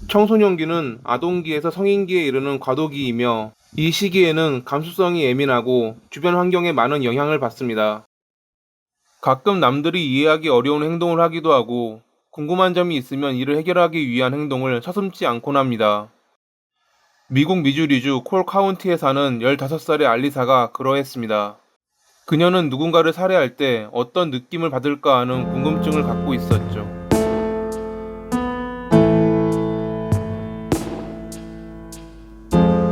청소년기는 아동기에서 성인기에 이르는 과도기이며 이 시기에는 감수성이 예민하고 주변 환경에 많은 영향을 받습니다. 가끔 남들이 이해하기 어려운 행동을 하기도 하고 궁금한 점이 있으면 이를 해결하기 위한 행동을 서슴지 않곤 합니다. 미국 미주리주 콜 카운티에 사는 15살의 알리사가 그러했습니다. 그녀는 누군가를 살해할 때 어떤 느낌을 받을까 하는 궁금증을 갖고 있었죠.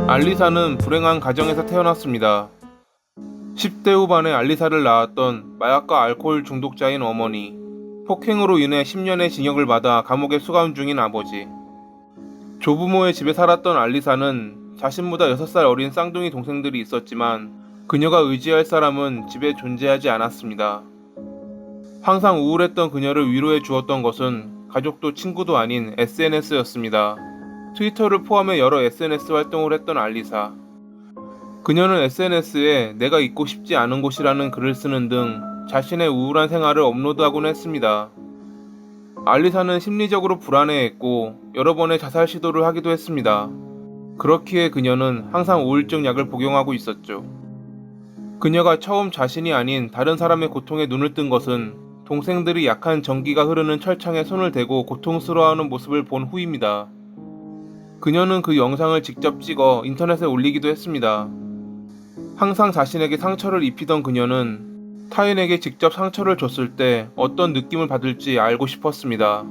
알리사는 불행한 가정에서 태어났습니다. 10대 후반에 알리사를 낳았던 마약과 알코올 중독자인 어머니, 폭행으로 인해 10년의 징역을 받아 감옥에 수감 중인 아버지. 조부모의 집에 살았던 알리사는 자신보다 6살 어린 쌍둥이 동생들이 있었지만 그녀가 의지할 사람은 집에 존재하지 않았습니다. 항상 우울했던 그녀를 위로해 주었던 것은 가족도 친구도 아닌 SNS였습니다. 트위터를 포함해 여러 SNS 활동을 했던 알리사. 그녀는 SNS에 내가 있고 싶지 않은 곳이라는 글을 쓰는 등 자신의 우울한 생활을 업로드하곤 했습니다. 알리사는 심리적으로 불안해했고 여러 번의 자살 시도를 하기도 했습니다. 그렇기에 그녀는 항상 우울증 약을 복용하고 있었죠. 그녀가 처음 자신이 아닌 다른 사람의 고통에 눈을 뜬 것은 동생들이 약한 전기가 흐르는 철창에 손을 대고 고통스러워하는 모습을 본 후입니다. 그녀는 그 영상을 직접 찍어 인터넷에 올리기도 했습니다. 항상 자신에게 상처를 입히던 그녀는 타인에게 직접 상처를 줬을 때 어떤 느낌을 받을지 알고 싶었습니다.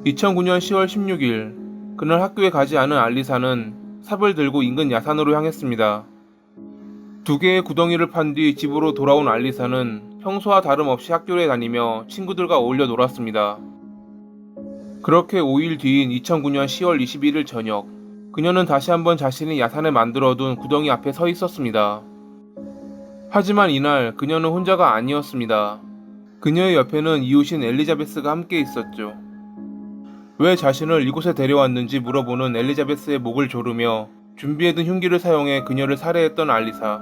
2009년 10월 16일, 그날 학교에 가지 않은 알리사는 삽을 들고 인근 야산으로 향했습니다. 2개의 구덩이를 판 뒤 집으로 돌아온 알리사는 평소와 다름없이 학교에 다니며 친구들과 어울려 놀았습니다. 그렇게 5일 뒤인 2009년 10월 21일 저녁, 그녀는 다시 한번 자신이 야산에 만들어둔 구덩이 앞에 서 있었습니다. 하지만 이날 그녀는 혼자가 아니었습니다. 그녀의 옆에는 이웃인 엘리자베스가 함께 있었죠. 왜 자신을 이곳에 데려왔는지 물어보는 엘리자베스의 목을 조르며 준비해둔 흉기를 사용해 그녀를 살해했던 알리사.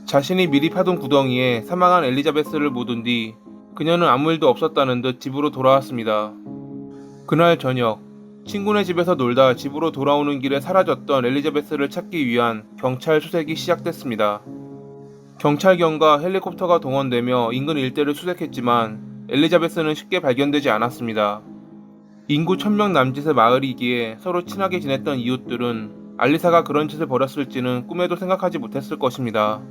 자신이 미리 파둔 구덩이에 사망한 엘리자베스를 묻은 뒤 그녀는 아무 일도 없었다는 듯 집으로 돌아왔습니다. 그날 저녁, 친구네 집에서 놀다 집으로 돌아오는 길에 사라졌던 엘리자베스를 찾기 위한 경찰 수색이 시작됐습니다. 경찰견과 헬리콥터가 동원되며 인근 일대를 수색했지만 엘리자베스는 쉽게 발견되지 않았습니다. 인구 1000명 남짓의 마을이기에 서로 친하게 지냈던 이웃들은 알리사가 그런 짓을 벌였을지는 꿈에도 생각하지 못했을 것입니다.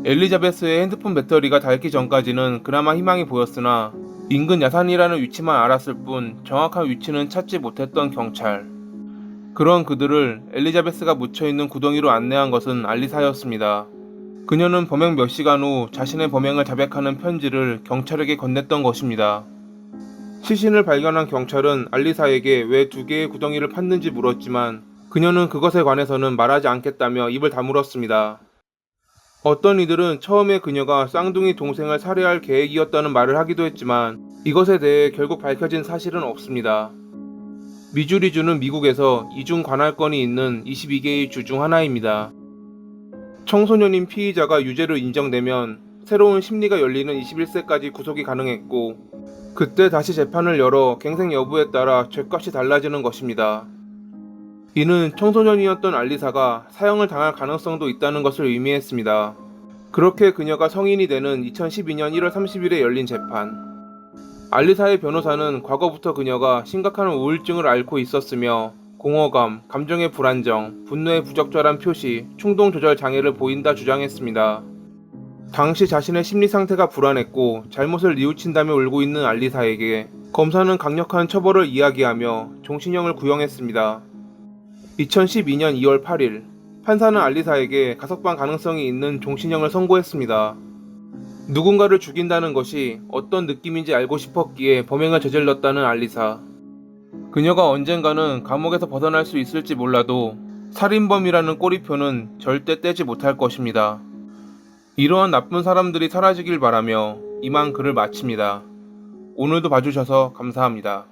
엘리자베스의 핸드폰 배터리가 닳기 전까지는 그나마 희망이 보였으나 인근 야산이라는 위치만 알았을 뿐 정확한 위치는 찾지 못했던 경찰. 그런 그들을 엘리자베스가 묻혀있는 구덩이로 안내한 것은 알리사였습니다. 그녀는 범행 몇 시간 후 자신의 범행을 자백하는 편지를 경찰에게 건넸던 것입니다. 시신을 발견한 경찰은 알리사에게 왜 2개의 구덩이를 팠는지 물었지만 그녀는 그것에 관해서는 말하지 않겠다며 입을 다물었습니다. 어떤 이들은 처음에 그녀가 쌍둥이 동생을 살해할 계획이었다는 말을 하기도 했지만 이것에 대해 결국 밝혀진 사실은 없습니다. 미주리주는 미국에서 이중 관할권이 있는 22개의 주 중 하나입니다. 청소년인 피의자가 유죄로 인정되면 새로운 심리가 열리는 21세까지 구속이 가능했고 그때 다시 재판을 열어 갱생 여부에 따라 죄값이 달라지는 것입니다. 이는 청소년이었던 알리사가 사형을 당할 가능성도 있다는 것을 의미했습니다. 그렇게 그녀가 성인이 되는 2012년 1월 30일에 열린 재판. 알리사의 변호사는 과거부터 그녀가 심각한 우울증을 앓고 있었으며 공허감, 감정의 불안정, 분노의 부적절한 표시, 충동 조절 장애를 보인다 주장했습니다. 당시 자신의 심리 상태가 불안했고 잘못을 뉘우친다며 울고 있는 알리사에게 검사는 강력한 처벌을 이야기하며 종신형을 구형했습니다. 2012년 2월 8일, 판사는 알리사에게 가석방 가능성이 있는 종신형을 선고했습니다. 누군가를 죽인다는 것이 어떤 느낌인지 알고 싶었기에 범행을 저질렀다는 알리사. 그녀가 언젠가는 감옥에서 벗어날 수 있을지 몰라도 살인범이라는 꼬리표는 절대 떼지 못할 것입니다. 이러한 나쁜 사람들이 사라지길 바라며 이만 글을 마칩니다. 오늘도 봐주셔서 감사합니다.